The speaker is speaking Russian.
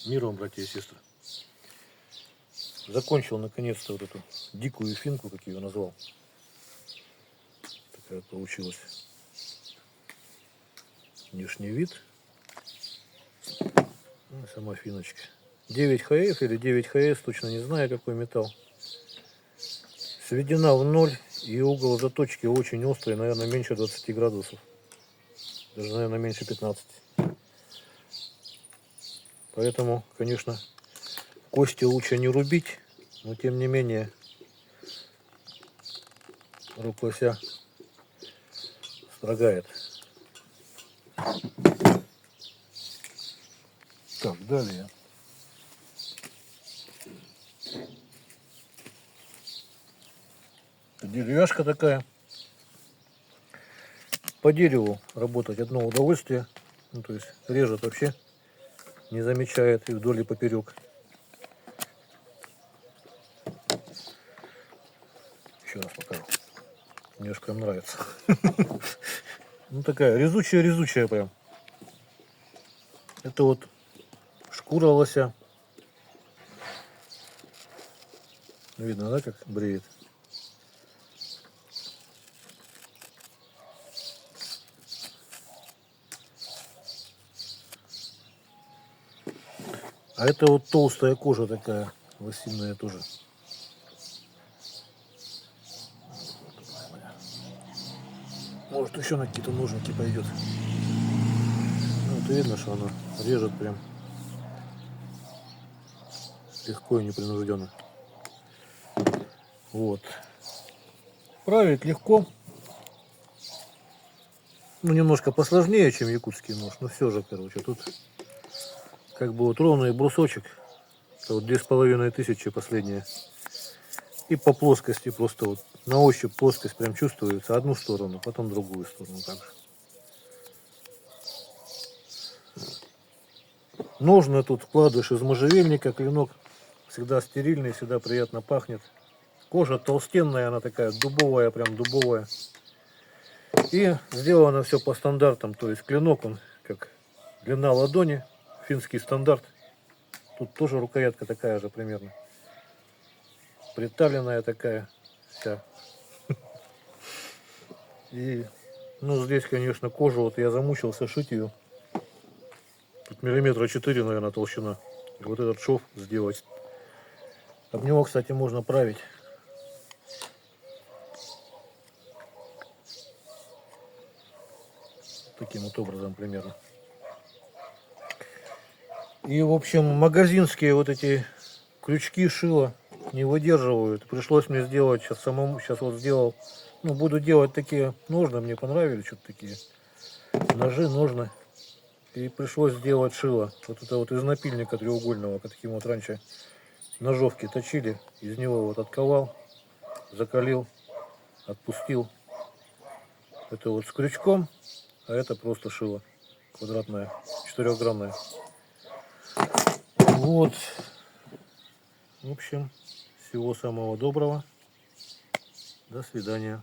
Мир вам, братья и сестры. Закончил наконец-то вот эту дикую финку, как я ее назвал. Такая получилась. Внешний вид. Ну, сама финочка. 9 ХФ или 9 ХС, точно не знаю, какой металл. Сведена в ноль, и угол заточки очень острый, наверное, меньше 20 градусов. Даже, наверное, меньше 15. Поэтому, конечно, кости лучше не рубить, но тем не менее рук лося строгает. Так, далее. Деревяшка такая. По дереву работать одно удовольствие. Ну, то есть режет вообще, не замечает и вдоль и поперек. Еще раз покажу. Мне же прям нравится. Ну такая резучая прям. Это вот шкура лося. Видно, да, как бреет? А это вот толстая кожа такая, лосиная тоже. Может еще на какие-то ножники пойдет. Ну, вот видно, что она режет прям легко и непринужденно. Вот. Править легко. Ну, немножко посложнее, чем якутский нож, но все же, короче, тут как бы вот ровный брусочек. Это вот 2500 последняя. И по плоскости просто вот на ощупь плоскость прям чувствуется. Одну сторону, потом другую сторону также. Ножны тут вкладываешь из можжевельника, клинок всегда стерильный, всегда приятно пахнет. Кожа толстенная, она такая дубовая, прям дубовая. И сделано все по стандартам, то есть клинок он как длина ладони, финский стандарт. Тут тоже рукоятка такая же примерно. Приталенная такая вся. И ну здесь, конечно, кожу, вот я замучился шить ее. Тут миллиметра 4, наверное, толщина. И вот этот шов сделать. Об него, кстати, можно править. Таким вот образом примерно. И, в общем, магазинские вот эти крючки, шила не выдерживают. Пришлось мне сделать сейчас самому. Сейчас вот сделал. Ну, буду делать такие ножны. Мне понравились что-то такие ножи, ножны. И пришлось сделать шило. Вот это вот из напильника треугольного, как таким вот раньше ножовки точили. Из него вот отковал, закалил, отпустил. Это вот с крючком, а это просто шило квадратное, 4-гранное. Вот. В общем, всего самого доброго. До свидания.